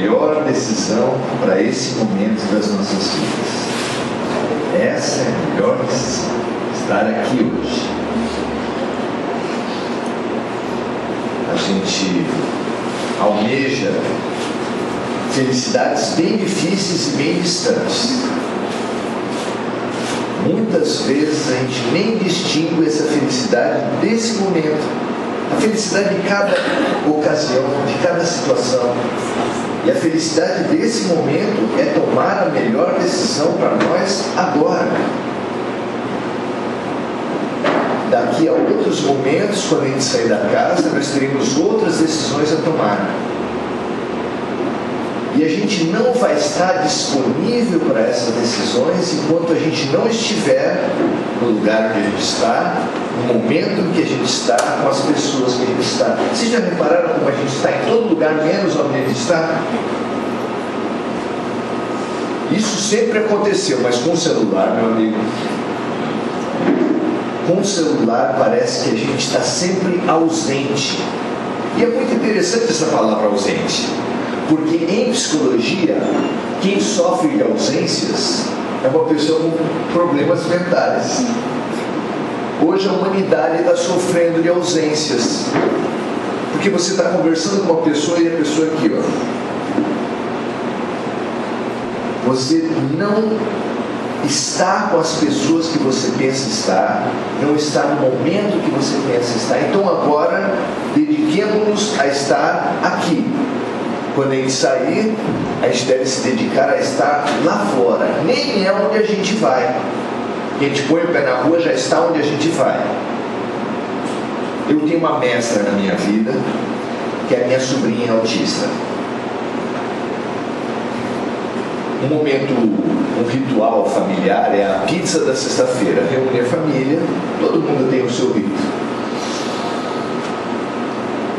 melhor decisão para esse momento das nossas vidas. Essa é a melhor decisão, estar aqui hoje. A gente almeja felicidades bem difíceis e bem distantes. Muitas vezes a gente nem distingue essa felicidade desse momento, a felicidade de cada ocasião, de cada situação. E a felicidade desse momento é tomar a melhor decisão para nós agora. Daqui a outros momentos, quando a gente sair da casa, nós teremos outras decisões a tomar. E a gente não vai estar disponível para essas decisões enquanto a gente não estiver no lugar que a gente está, no momento em que a gente está, com as pessoas que a gente está. Vocês já repararam como a gente está em todo lugar, menos onde a gente está? Isso sempre aconteceu, mas com o celular, meu amigo, com o celular parece que a gente está sempre ausente. E é muito interessante essa palavra ausente, porque em psicologia, quem sofre de ausências é uma pessoa com problemas mentais. Hoje a humanidade está sofrendo de ausências, porque você está conversando com uma pessoa e a pessoa aqui, ó. Você não está com as pessoas que você pensa estar, não está no momento que você pensa estar. Então agora dediquemos-nos a estar aqui. Quando a gente sair, a gente deve se dedicar a estar lá fora. Nem é onde a gente vai. A gente põe o pé na rua, já está onde a gente vai. Eu tenho uma mestra na minha vida, que é a minha sobrinha autista. Um momento, um ritual familiar é a pizza da sexta-feira. Reúne a família, todo mundo tem o seu rito.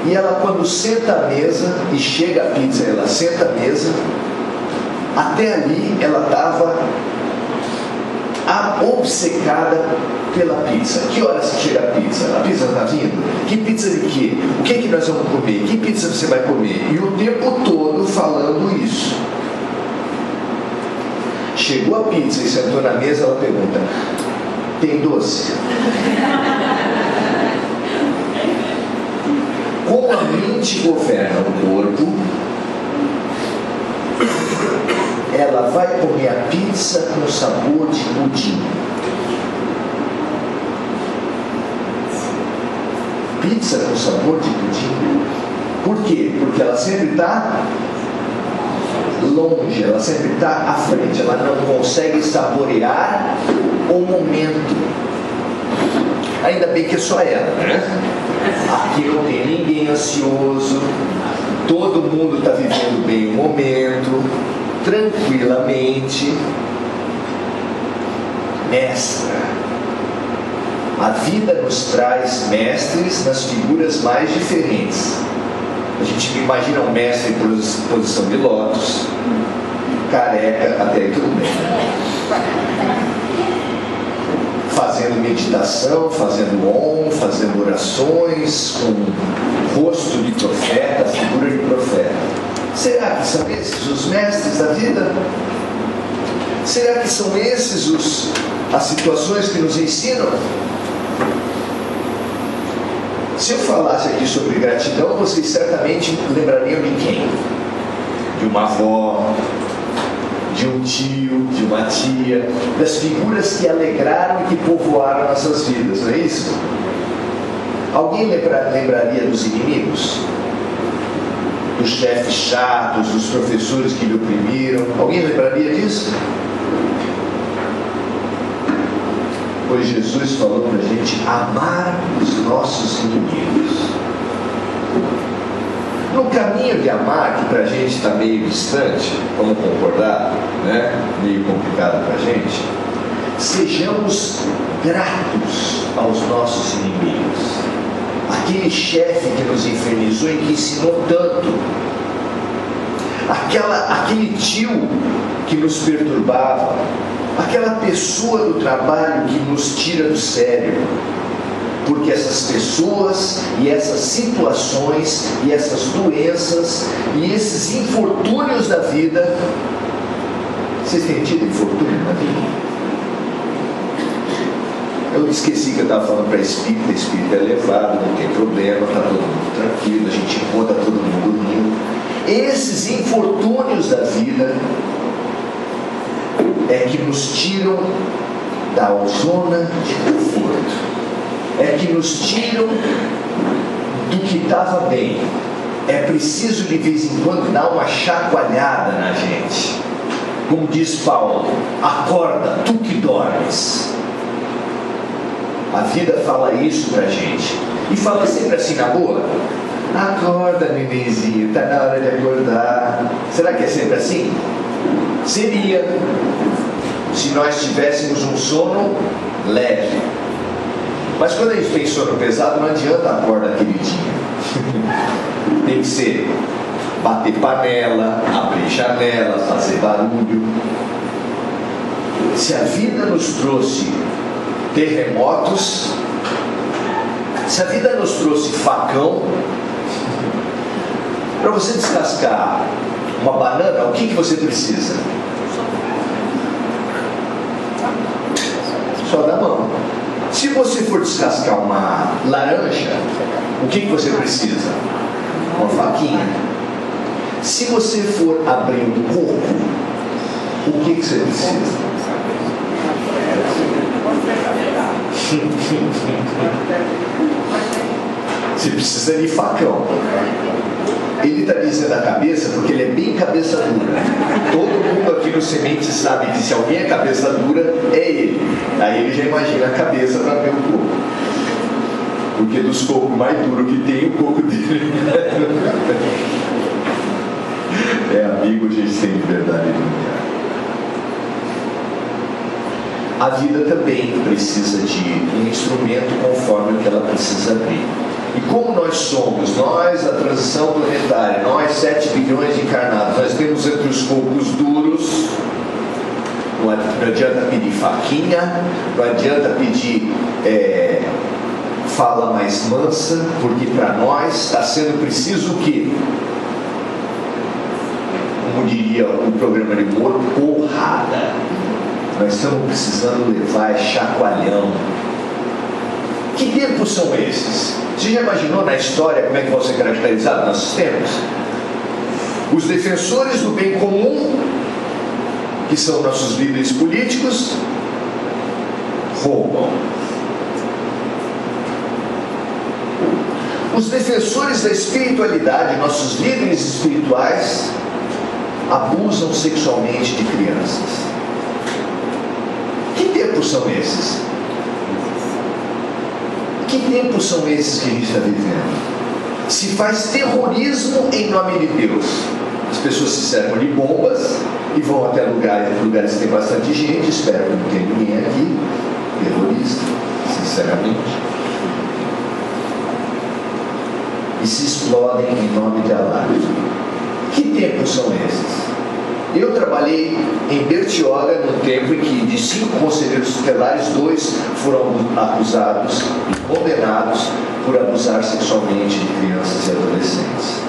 E ela, quando senta à mesa e chega a pizza, ela senta à mesa, até ali ela estava obcecada pela pizza. Que horas chega a pizza? A pizza está vindo? Que pizza de quê? O que é que nós vamos comer? Que pizza você vai comer? E o tempo todo falando isso. Chegou a pizza e sentou na mesa, ela pergunta: tem doce? Como a mente governa o corpo, ela vai comer a pizza com sabor de pudim. Pizza com sabor de pudim. Por quê? Porque ela sempre está longe, ela sempre está à frente, ela não consegue saborear o momento. Ainda bem que é só ela, né? Aqui não tem ninguém ansioso, todo mundo está vivendo bem o momento, tranquilamente. Mestra, a vida nos traz mestres nas figuras mais diferentes. A gente imagina um mestre em posição de lótus, careca, até aí tudo bem, fazendo meditação, fazendo om, fazendo orações, com rosto de profeta, figura de profeta. Será que são esses os mestres da vida? Será que são esses as situações que nos ensinam? Se eu falasse aqui sobre gratidão, vocês certamente lembrariam de quem? De uma avó, de um tio, de uma tia, das figuras que alegraram e que povoaram nossas vidas, não é isso? Alguém lembraria dos inimigos? Dos chefes chatos, dos professores que lhe oprimiram? Alguém lembraria disso? Pois Jesus falou para a gente amar os nossos inimigos. No caminho de amar, que para a gente está meio distante, vamos concordar, né? Meio complicado para a gente, sejamos gratos aos nossos inimigos. Aquele chefe que nos infernizou e que ensinou tanto, aquele tio que nos perturbava, aquela pessoa do trabalho que nos tira do sério, porque essas pessoas e essas situações e essas doenças e esses infortúnios da vida, vocês têm tido infortúnio na vida? Eu esqueci que eu estava falando para espírita é elevado, não tem problema, está todo mundo tranquilo, a gente encontra todo mundo rindo. Esses infortúnios da vida é que nos tiram da zona de conforto, é que nos tiram do que estava bem. É preciso de vez em quando dar uma chacoalhada na gente. Como diz Paulo, acorda, tu que dormes. A vida fala isso pra gente. E fala sempre assim na boa: acorda, nenenzinho, está na hora de acordar. Será que é sempre assim? Seria, se nós tivéssemos um sono leve. Mas quando a gente tem sono pesado, não adianta acordar queridinha. Tem que ser bater panela, abrir janela, fazer barulho. Se a vida nos trouxe terremotos, se a vida nos trouxe facão, para você descascar uma banana, o que você precisa? Só da mão. Se você for descascar uma laranja, o que você precisa? Uma faquinha. Se você for abrir um coco, o que você precisa? Você precisa de facão. Ele está dizendo a cabeça porque ele é bem cabeça dura. Todo mundo aqui no Semente sabe que se alguém é cabeça dura, é ele. Aí ele já imagina a cabeça para ver o coco. Porque dos cocos mais duros que tem, o coco dele é amigo, a gente tem liberdade de nomear. A vida também precisa de um instrumento conforme o que ela precisa abrir. E como nós somos, nós, a transição planetária, nós 7 bilhões de encarnados, nós temos entre os cocos duros, não adianta pedir faquinha, não adianta pedir fala mais mansa, porque para nós está sendo preciso o quê? Como diria o programa de humor, porrada. Nós estamos precisando levar chacoalhão. Que tempos são esses? Você já imaginou na história como é que vão ser caracterizados nossos tempos? Os defensores do bem comum, que são nossos líderes políticos, roubam. Os defensores da espiritualidade, nossos líderes espirituais, abusam sexualmente de crianças. Que tempos são esses? Que tempos são esses que a gente está vivendo? Se faz terrorismo em nome de Deus. As pessoas se cercam de bombas e vão até lugares que tem bastante gente. Espero que não tenha ninguém aqui terrorista, sinceramente. E se explodem em nome de Allah. Que tempos são esses? Eu trabalhei em Bertioga num tempo em que de 5 conselheiros tutelares, 2 foram acusados e condenados por abusar sexualmente de crianças e adolescentes.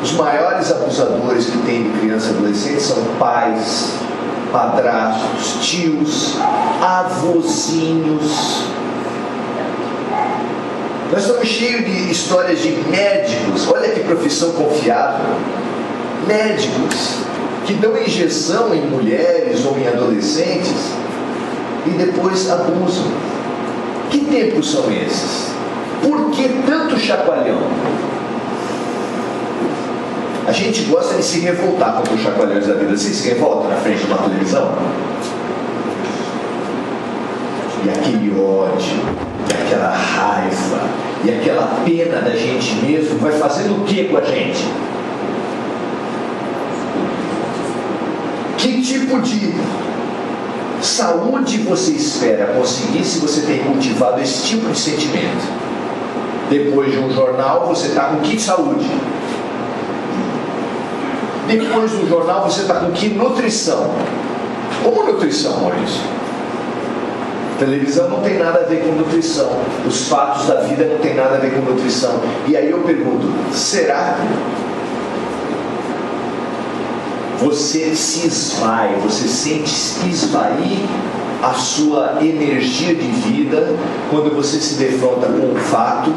Os maiores abusadores que tem de crianças e adolescentes são pais, padrastos, tios, avôzinhos. Nós estamos cheios de histórias de médicos. Olha que profissão confiável. Médicos que dão injeção em mulheres ou em adolescentes e depois abusam. Que tempos são esses? Por que tanto chacoalhão? A gente gosta de se revoltar contra os chacoalhões da vida. Você se revolta na frente de uma televisão? E aquele ódio, e aquela raiva, e aquela pena da gente mesmo vai fazendo o que com a gente? Que tipo de saúde você espera conseguir se você tem cultivado esse tipo de sentimento? Depois de um jornal, você está com que saúde? Depois do jornal, você está com que nutrição? Como nutrição, Maurício? Televisão não tem nada a ver com nutrição. Os fatos da vida não tem nada a ver com nutrição. E aí eu pergunto, será? Você se esvai, você sente esvair a sua energia de vida quando você se defronta com um fato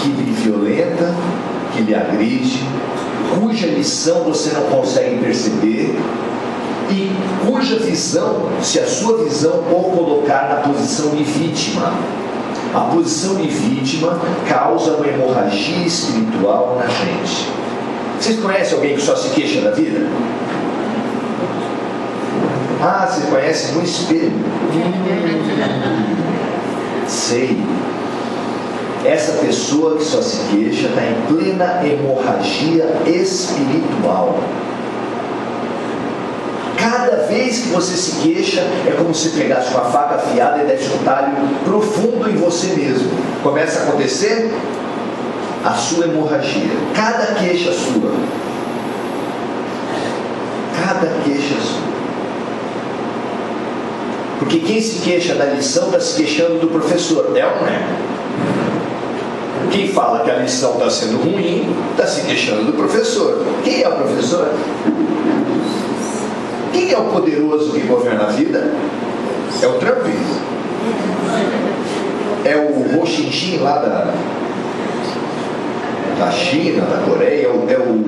que lhe violenta, que lhe agride, cuja lição você não consegue perceber e cuja visão, se a sua visão ou colocar na posição de vítima. A posição de vítima causa uma hemorragia espiritual na gente. Vocês conhecem alguém que só se queixa da vida? Ah, você conhece no espelho? Sei. Essa pessoa que só se queixa está em plena hemorragia espiritual. Cada vez que você se queixa, é como se pegasse uma faca afiada e desse um talho profundo em você mesmo. Começa a acontecer a sua hemorragia. Cada queixa sua. Cada queixa sua. Porque quem se queixa da lição está se queixando do professor. É ou não é? Quem fala que a lição está sendo ruim está se queixando do professor. Quem é o professor? Quem é o poderoso que governa a vida? É o Trump? É o Ho Chi Minh lá da China, da Coreia? É o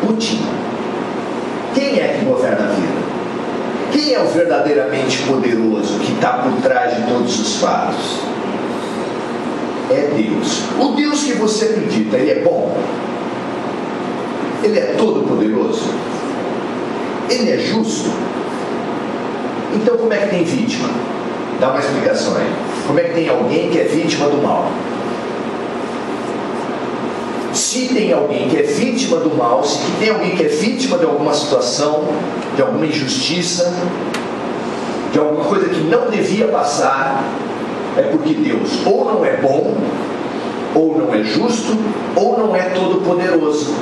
Putin? Quem é que governa a vida? Quem é o verdadeiramente poderoso que está por trás de todos os fatos? É Deus. O Deus que você acredita, Ele é bom? Ele é todo poderoso? Ele é justo? Então como é que tem vítima? Dá uma explicação aí. Como é que tem alguém que é vítima do mal? Se tem alguém que é vítima do mal, se tem alguém que é vítima de alguma situação, de alguma injustiça, de alguma coisa que não devia passar, é porque Deus ou não é bom, ou não é justo, ou não é todo poderoso.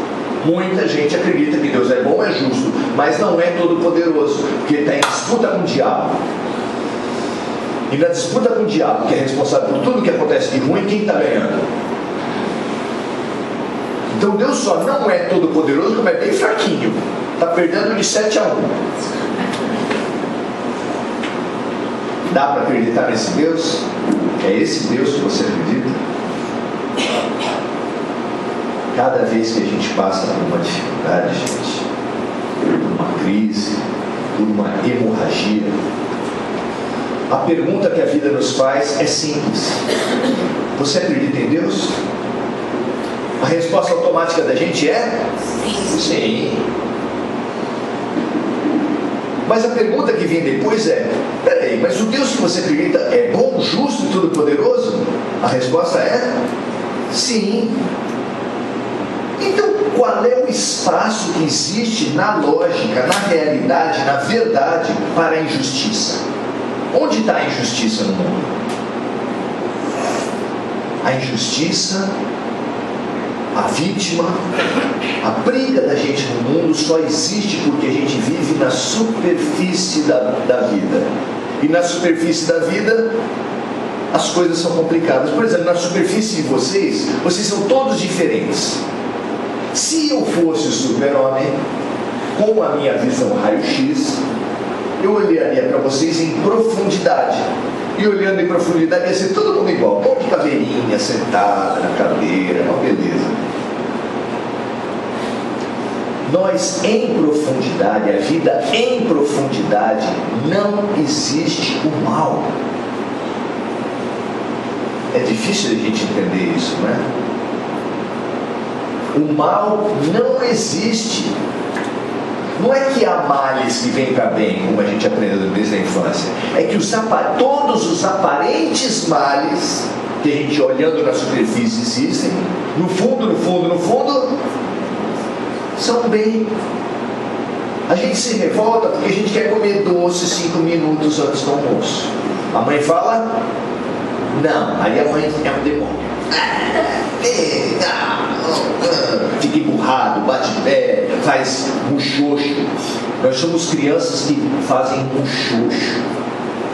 Muita gente acredita que Deus é bom, é justo, mas não é todo poderoso, porque está em disputa com o diabo. E na disputa com o diabo, que é responsável por tudo que acontece de ruim, quem está ganhando? Então Deus só não é todo poderoso, como é bem fraquinho. Está perdendo de 7-1. Dá para acreditar nesse Deus? É esse Deus que você acredita? Cada vez que a gente passa por uma dificuldade, gente, por uma crise, por uma hemorragia, a pergunta que a vida nos faz é simples: você acredita em Deus? A resposta automática da gente é? Sim. Mas a pergunta que vem depois é: peraí, mas o Deus que você acredita é bom, justo e todo-poderoso? A resposta é? Sim. Então, qual é o espaço que existe na lógica, na realidade, na verdade, para a injustiça? Onde está a injustiça no mundo? A injustiça, a vítima, a briga da gente no mundo só existe porque a gente vive na superfície da vida. E na superfície da vida, as coisas são complicadas. Por exemplo, na superfície de vocês são todos diferentes. Se eu fosse o super-homem, com a minha visão raio-x, eu olharia para vocês em profundidade. E olhando em profundidade ia ser todo mundo igual. Um monte de caveirinha sentada na cadeira, uma beleza. Nós em profundidade, a vida em profundidade, não existe o mal. É difícil a gente entender isso, não é? O mal não existe. Não é que há males que vêm para bem, como a gente aprendeu desde a infância. É que todos os aparentes males que a gente olhando na superfície existem, no fundo, são bem. A gente se revolta porque a gente quer comer doce 5 minutos antes do almoço. A mãe fala, não, aí a mãe é um demônio. Fica emburrado, bate pé, faz muxoxo. Nós somos crianças que fazem um xoxo.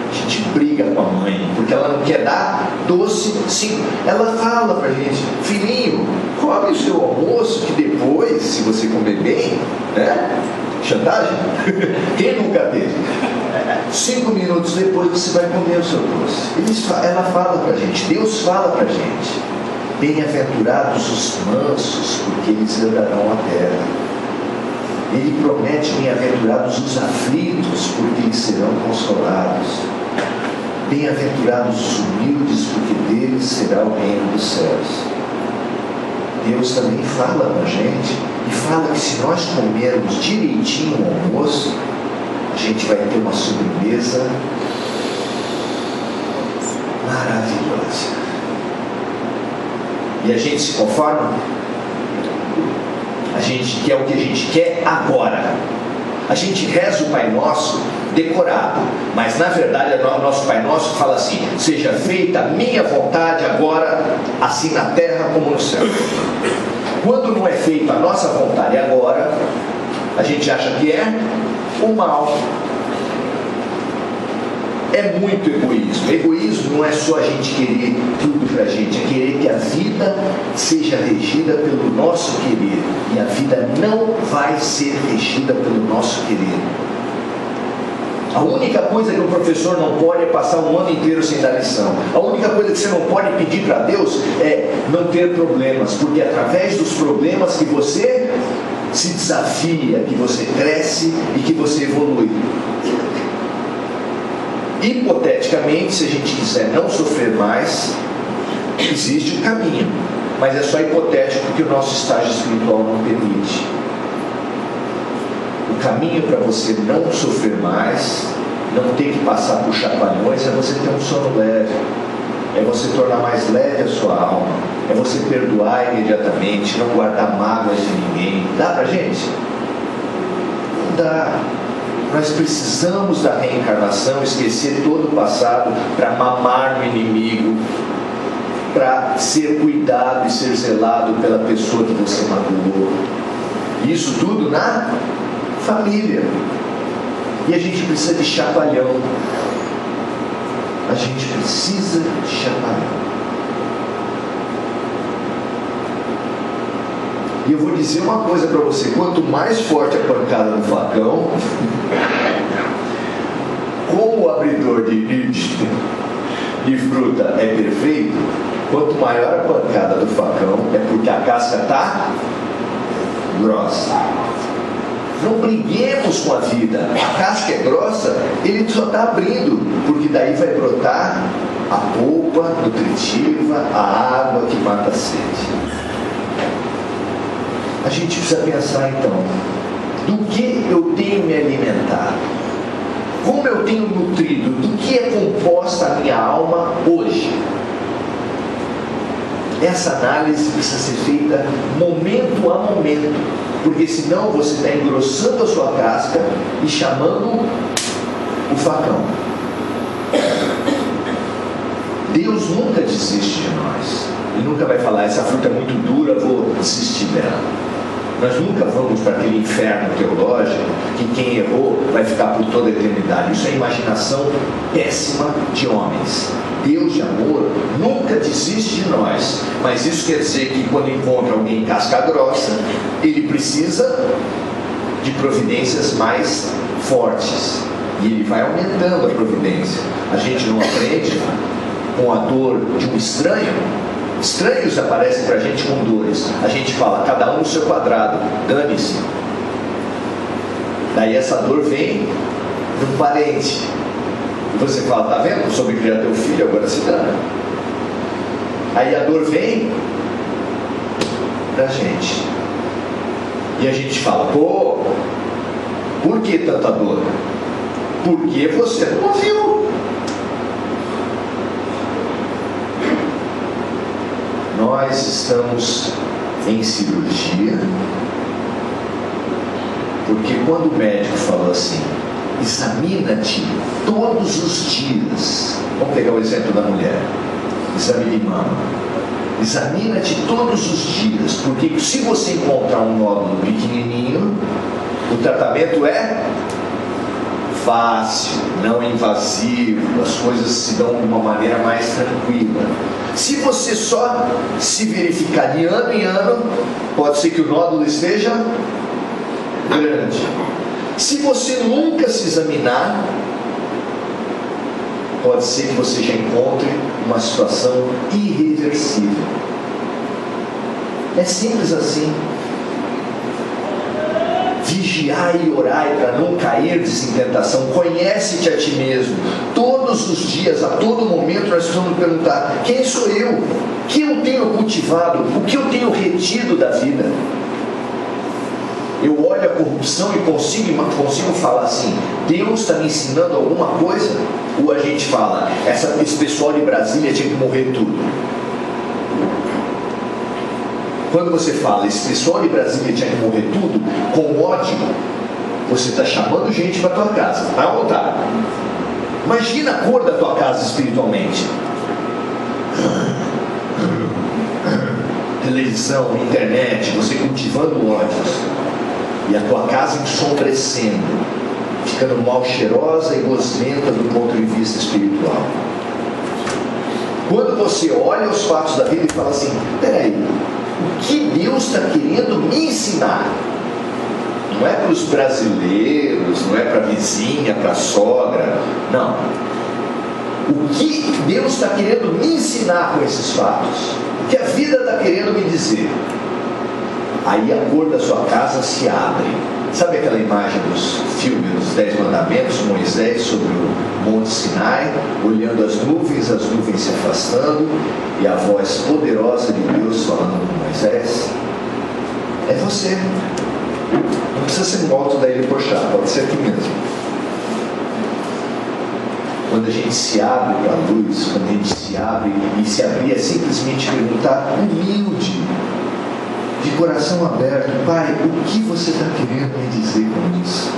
A gente briga com a mãe, porque ela não quer dar doce. Sim, ela fala pra gente: filhinho, come o seu almoço, que depois, se você comer bem, né? Chantagem? Quem nunca teve? 5 minutos depois você vai comer o seu doce. Ela fala pra gente, Deus fala pra gente: bem-aventurados os mansos, porque eles herdarão a terra. Ele promete: bem-aventurados os aflitos, porque eles serão consolados. Bem-aventurados os humildes, porque deles será o reino dos céus. Deus também fala pra gente, e fala que se nós comermos direitinho o almoço, a gente vai ter uma sobremesa maravilhosa. E a gente se conforma? A gente quer o que a gente quer agora. A gente reza o Pai Nosso decorado, mas na verdade o nosso Pai Nosso fala assim: seja feita a minha vontade agora, assim na terra como no céu. Quando não é feita a nossa vontade agora, a gente acha que é o mal. É muito egoísmo. Egoísmo não é só a gente querer tudo pra gente, é querer que a vida seja regida pelo nosso querer. E a vida não vai ser regida pelo nosso querer. A única coisa que o professor não pode é passar um ano inteiro sem dar lição. A única coisa que você não pode pedir para Deus é não ter problemas, porque é através dos problemas que você se desafia, que você cresce e que você evolui. Hipoteticamente, se a gente quiser não sofrer mais, existe um caminho, mas é só hipotético porque o nosso estágio espiritual não permite. O caminho para você não sofrer mais, não ter que passar por chacoalhões, é você ter um sono leve, é você tornar mais leve a sua alma, é você perdoar imediatamente, não guardar mágoas de ninguém. Dá pra gente? Não dá. Nós precisamos da reencarnação, esquecer todo o passado para mamar no inimigo, para ser cuidado e ser zelado pela pessoa que você magoou. Isso tudo na família. E a gente precisa de chacoalhão. A gente precisa de chacoalhão. E eu vou dizer uma coisa para você: quanto mais forte a pancada do facão, como o abridor de fruta é perfeito, quanto maior a pancada do facão, é porque a casca está grossa. Não briguemos com a vida. A casca é grossa, ele só está abrindo, porque daí vai brotar a polpa nutritiva, a água que mata a sede. A gente precisa pensar então: do que eu tenho me alimentado? Como eu tenho nutrido? Do que é composta a minha alma hoje? Essa análise precisa ser feita momento a momento, porque senão você está engrossando a sua casca e chamando o facão. Deus nunca desiste de nós. Ele nunca vai falar: essa fruta é muito dura, vou desistir dela. Nós nunca vamos para aquele inferno teológico que quem errou vai ficar por toda a eternidade. Isso é imaginação péssima de homens. Deus de amor nunca desiste de nós, mas isso quer dizer que quando encontra alguém casca grossa, ele precisa de providências mais fortes, e ele vai aumentando a providência. A gente não aprende com a dor de um estranho. Estranhos aparecem para a gente com dores. A gente fala: cada um no seu quadrado, dane-se. Daí essa dor vem de um parente, e você fala: tá vendo? Soube criar teu filho, agora se dana. Aí a dor vem pra gente, e a gente fala: pô, por que tanta dor? Porque você não ouviu. Nós estamos em cirurgia, porque quando o médico falou assim: examina-te todos os dias. Vamos pegar o exemplo da mulher: exame de mama. Examina-te todos os dias, porque se você encontrar um nódulo pequenininho, o tratamento é fácil, não invasivo, as coisas se dão de uma maneira mais tranquila. Se você só se verificar de ano em ano, pode ser que o nódulo esteja grande. Se você nunca se examinar, pode ser que você já encontre uma situação irreversível. É simples assim. Vigiai e orai para não cairdes em tentação. Conhece-te a ti mesmo. Todos os dias, a todo momento, nós precisamos perguntar: quem sou eu? O que eu tenho cultivado? O que eu tenho retido da vida? Eu olho a corrupção e consigo falar assim: Deus está me ensinando alguma coisa? Ou a gente fala: esse pessoal de Brasília tinha que morrer tudo? Quando você fala esse pessoal de Brasília tinha que morrer tudo, com ódio, você está chamando gente para a tua casa, à vontade. Imagina a cor da tua casa espiritualmente. Televisão, internet, você cultivando ódios, e a tua casa ensombrecendo, ficando mal cheirosa e gosmenta do ponto de vista espiritual. Quando você olha os fatos da vida e fala assim: peraí, o que Deus está querendo me ensinar? Não é para os brasileiros, não é para a vizinha, para a sogra, não. O que Deus está querendo me ensinar com esses fatos? O que a vida está querendo me dizer? Aí a cor da sua casa se abre. Sabe aquela imagem dos filmes dos 10 mandamentos, Moisés sobre o Monte Sinai, olhando as nuvens se afastando, e a voz poderosa de Deus falando com Moisés? É você. Não precisa ser no alto da Ilha Porchá, pode ser aqui mesmo. Quando a gente se abre para a luz, quando a gente se abre, e se abrir é simplesmente perguntar, humilde, de coração aberto: Pai, o que você está querendo me dizer com isso?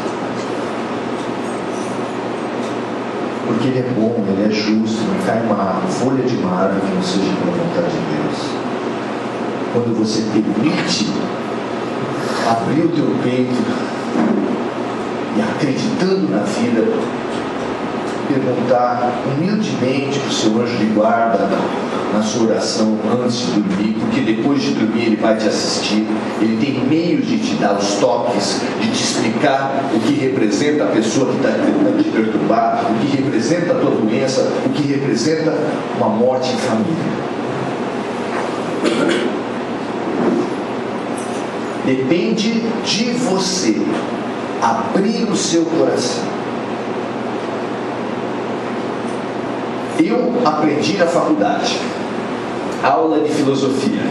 Porque Ele é bom, Ele é justo, não cai uma folha de mármore que não seja pela vontade de Deus. Quando você permite abrir o teu peito e, acreditando na vida, perguntar humildemente para o seu anjo de guarda na sua oração antes de dormir, porque depois de dormir Ele vai te assistir, Ele tem meios de te dar os toques, de te explicar o que representa a pessoa que está tentando te perturbar, o que representa a tua doença, o que representa uma morte em família. Depende de você abrir o seu coração. Eu aprendi na faculdade, aula de filosofia.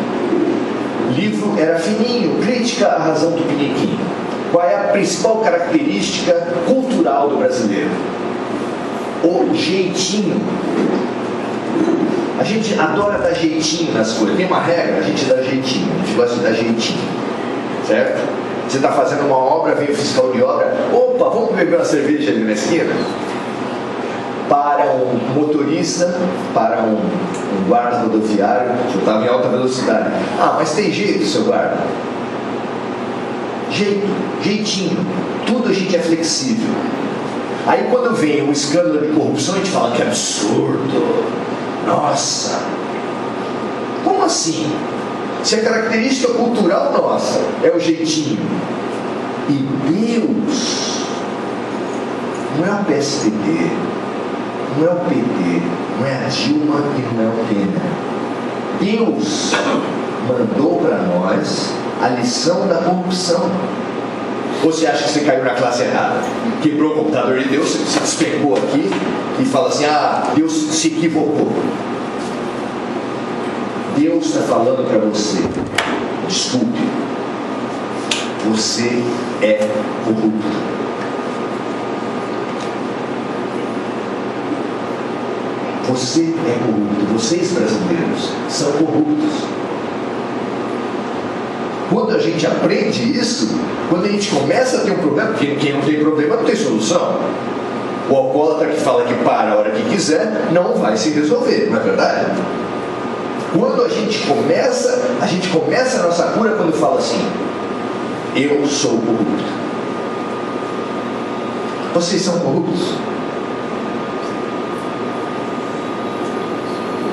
O livro era fininho, Crítica à Razão Tupiniquim. Qual é a principal característica cultural do brasileiro? O jeitinho. A gente adora dar jeitinho nas coisas. Tem uma regra, a gente dá jeitinho. A gente gosta de dar jeitinho, certo? Você está fazendo uma obra, vem o fiscal de obra: opa, vamos beber uma cerveja ali na esquina? Para um motorista, para um guarda rodoviário, eu estava em alta velocidade: ah, mas tem jeito, seu guarda? Jeitinho. Tudo a gente é flexível. Aí quando vem um escândalo de corrupção, a gente fala: que absurdo, nossa. Como assim? Se a característica cultural nossa é o jeitinho, e Deus não é o PSDB, não é o PT, não é a Dilma e não é o Temer. Deus mandou para nós a lição da corrupção. Ou você acha que você caiu na classe errada? Quebrou o computador de Deus, você despegou aqui e fala assim: ah, Deus se equivocou. Deus está falando para você: desculpe, você é corrupto. Você é corrupto. Vocês brasileiros são corruptos. Quando a gente aprende isso, quando a gente começa a ter um problema, porque quem não tem problema não tem solução. O alcoólatra que fala que para a hora que quiser não vai se resolver, não é verdade? Quando a gente começa a nossa cura quando fala assim: eu sou corrupto. Vocês são corruptos?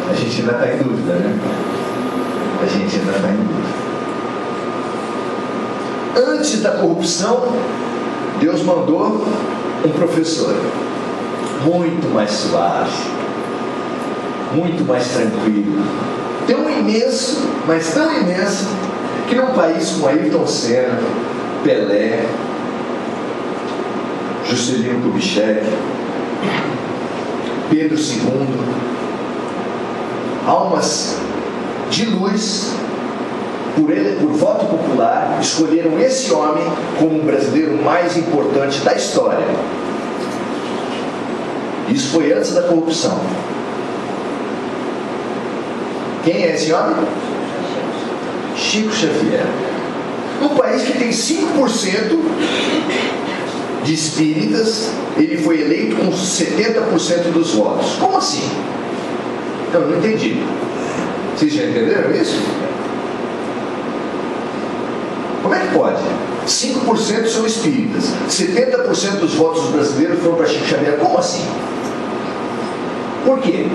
A gente ainda está em dúvida, né? A gente ainda está em dúvida. Antes da corrupção, Deus mandou um professor muito mais suave, muito mais tranquilo, tão imenso, mas tão imenso, que num país com Ayrton Senna, Pelé, Juscelino Kubitschek, Pedro II, almas de luz, por voto popular, escolheram esse homem como o brasileiro mais importante da história. Isso foi antes da corrupção. Quem é esse homem? Chico Xavier. Num país que tem 5% de espíritas, ele foi eleito com 70% dos votos. Como assim? Eu não entendi. Vocês já entenderam isso? Como é que pode? 5% são espíritas, 70% dos votos dos brasileiros foram para Chico Xavier. Como assim? Por quê?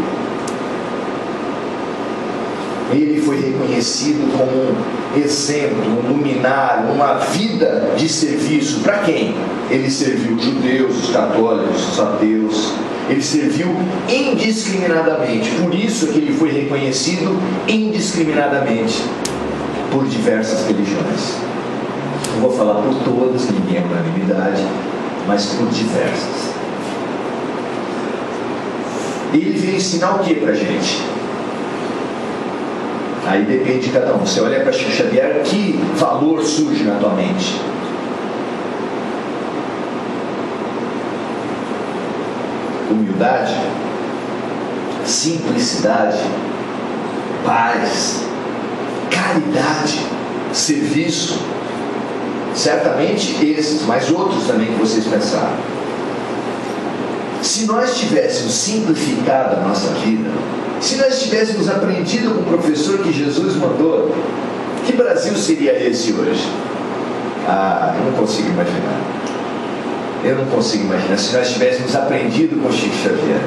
Ele foi reconhecido como um exemplo, um luminário, uma vida de serviço. Para quem? Ele serviu os judeus, os católicos, os ateus. Ele serviu indiscriminadamente. Por isso que ele foi reconhecido indiscriminadamente por diversas religiões. Não vou falar por todas, ninguém é unanimidade, mas por diversas. Ele veio ensinar o que pra gente? Aí depende de cada um. Você olha para Chico Xavier, que valor surge na tua mente? Humildade, simplicidade, paz, caridade, serviço. Certamente esses, mas outros também que vocês pensaram. Se nós tivéssemos simplificado a nossa vida, se nós tivéssemos aprendido com o professor que Jesus mandou, que Brasil seria esse hoje? Eu não consigo imaginar. Eu não consigo imaginar se nós tivéssemos aprendido com Chico Xavier.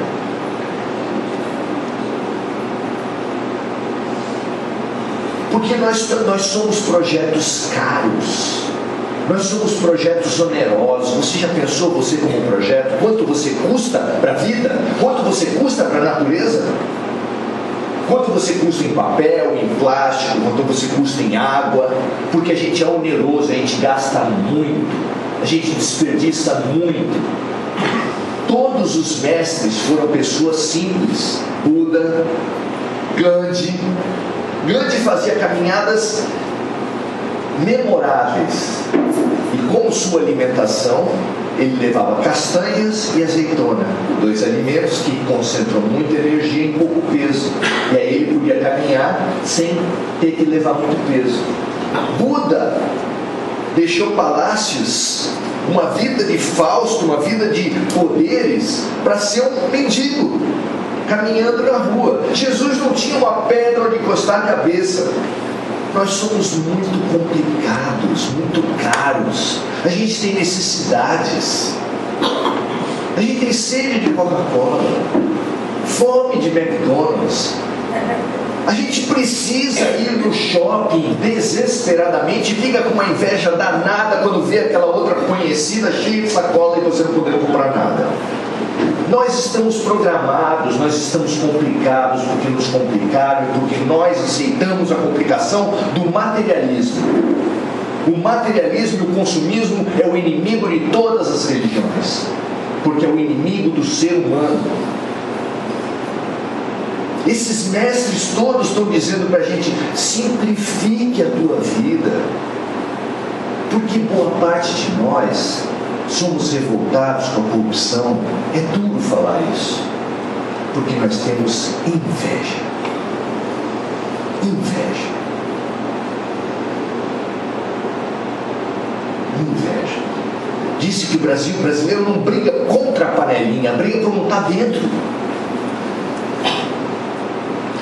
Porque nós somos projetos caros. Nós somos projetos onerosos. Você já pensou, você como um projeto, quanto você custa para a vida? Quanto você custa para a natureza? Quanto você custa em papel, em plástico? Quanto você custa em água? Porque a gente é oneroso, a gente gasta muito, a gente desperdiça muito. Todos os mestres foram pessoas simples. Buda, Gandhi fazia caminhadas memoráveis, e como sua alimentação, ele levava castanhas e azeitona, dois alimentos que concentram muita energia em pouco peso, e aí ele podia caminhar sem ter que levar muito peso. Buda deixou palácios, uma vida de Fausto, uma vida de poderes, para ser um mendigo caminhando na rua. Jesus não tinha uma pedra onde encostar a cabeça. Nós somos muito complicados, muito caros. A gente tem necessidades. A gente tem sede de Coca-Cola, fome de McDonald's. A gente precisa ir no shopping desesperadamente e fica com uma inveja danada quando vê aquela outra conhecida cheia de sacola e você não poder comprar nada. Nós estamos programados, nós estamos complicados porque nos complicaram e porque nós aceitamos a complicação do materialismo. O materialismo e o consumismo é o inimigo de todas as religiões, porque é o inimigo do ser humano. Esses mestres todos estão dizendo para a gente: simplifique a tua vida, porque boa parte de nós somos revoltados com a corrupção. É duro falar isso, porque nós temos inveja. Inveja. Disse que o brasileiro não briga contra a panelinha, briga por não estar dentro.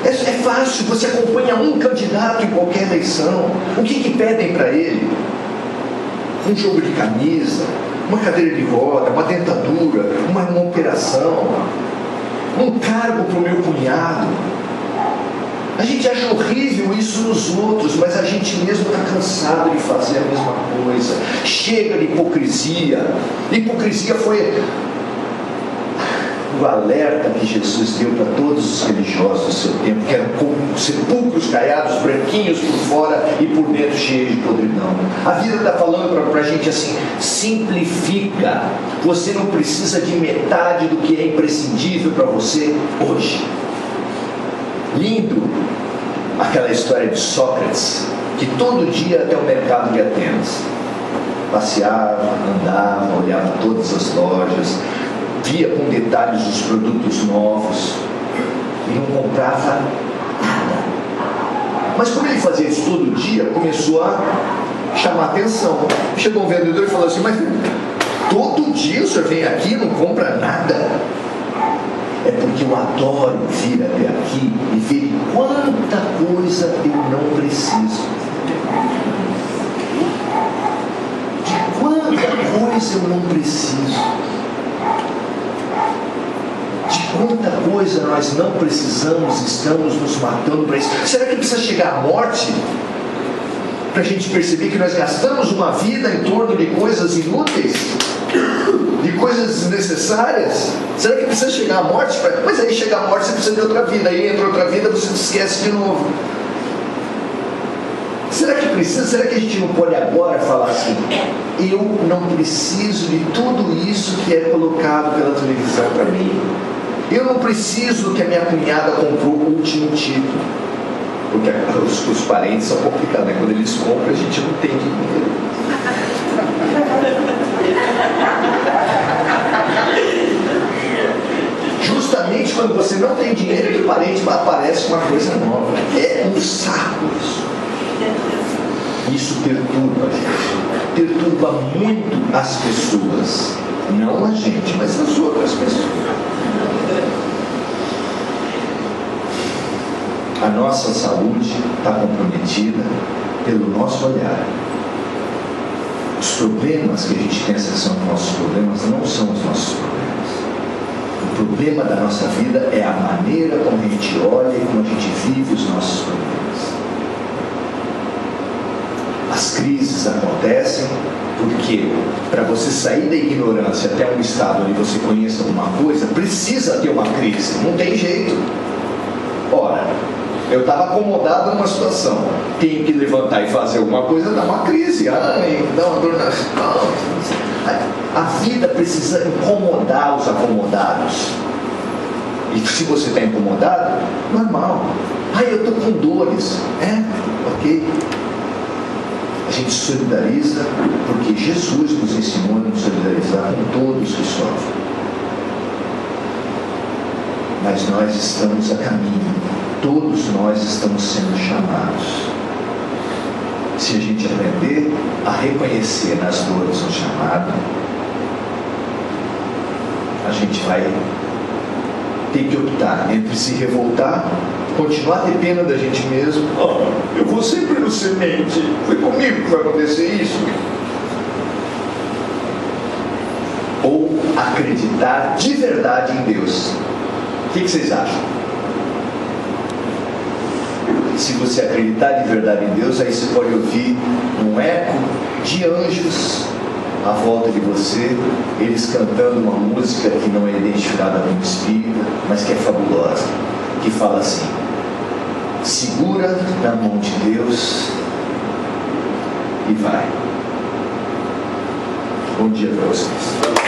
É fácil, você acompanha um candidato em qualquer eleição. O que pedem para ele? Um jogo de camisa, uma cadeira de roda, uma dentadura, uma operação, um cargo para o meu cunhado. A gente acha horrível isso nos outros, mas a gente mesmo está cansado de fazer a mesma coisa. Chega de hipocrisia. Hipocrisia foi o alerta que Jesus deu para todos os religiosos do seu tempo, que eram como sepulcros caiados, branquinhos por fora e por dentro cheios de podridão. A vida está falando para a gente assim: simplifica. Você não precisa de metade do que é imprescindível para você hoje. Lindo aquela história de Sócrates, que todo dia até o mercado de Atenas passeava, andava, olhava todas as lojas, via com detalhes os produtos novos e não comprava nada. Mas como ele fazia isso todo dia, começou a chamar atenção. Chegou um vendedor e falou assim: mas todo dia o senhor vem aqui e não compra nada? É porque eu adoro vir até aqui e ver quanta coisa eu não preciso. De quanta coisa eu não preciso. De quanta coisa nós não precisamos, estamos nos matando para isso. Será que precisa chegar à morte para a gente perceber que nós gastamos uma vida em torno de coisas inúteis? De coisas desnecessárias? Será que precisa chegar à morte? Mas aí chega a morte, você precisa de outra vida. Aí entra outra vida, você se esquece de novo. Será que precisa? Será que a gente não pode agora falar assim: eu não preciso de tudo isso que é colocado pela televisão para mim. Eu não preciso que a minha cunhada comprou o último título. Porque os parentes são complicados, né? Quando eles compram, a gente não tem dinheiro. Justamente quando você não tem dinheiro, que o parente aparece uma coisa nova. É um saco isso. Isso perturba a gente. Perturba muito as pessoas. Não a gente, mas as outras pessoas. A nossa saúde está comprometida pelo nosso olhar. Os problemas que a gente pensa que são nossos problemas não são os nossos problemas. O problema da nossa vida é a maneira como a gente olha e como a gente vive os nossos problemas. As crises acontecem porque, para você sair da ignorância até um estado onde você conheça alguma coisa, precisa ter uma crise. Não tem jeito. Ora, eu estava acomodado numa situação, tenho que levantar e fazer alguma coisa, dá uma crise, dá uma dor nas... A vida precisa incomodar os acomodados. E se você está incomodado, normal. Eu estou com dores. Ok. A gente se solidariza porque Jesus nos ensinou a nos solidarizar com todos que sofrem. Mas nós estamos a caminho. Todos nós estamos sendo chamados. Se a gente aprender a reconhecer nas dores o chamado, a gente vai ter que optar entre se revoltar, continuar a ter pena da gente mesmo. Eu vou sempre no semente. Foi comigo que vai acontecer isso. Ou acreditar de verdade em Deus. O que vocês acham? Se você acreditar de verdade em Deus, aí você pode ouvir um eco de anjos à volta de você, eles cantando uma música que não é identificada como espírita, mas que é fabulosa, que fala assim: segura na mão de Deus e vai. Bom dia para vocês.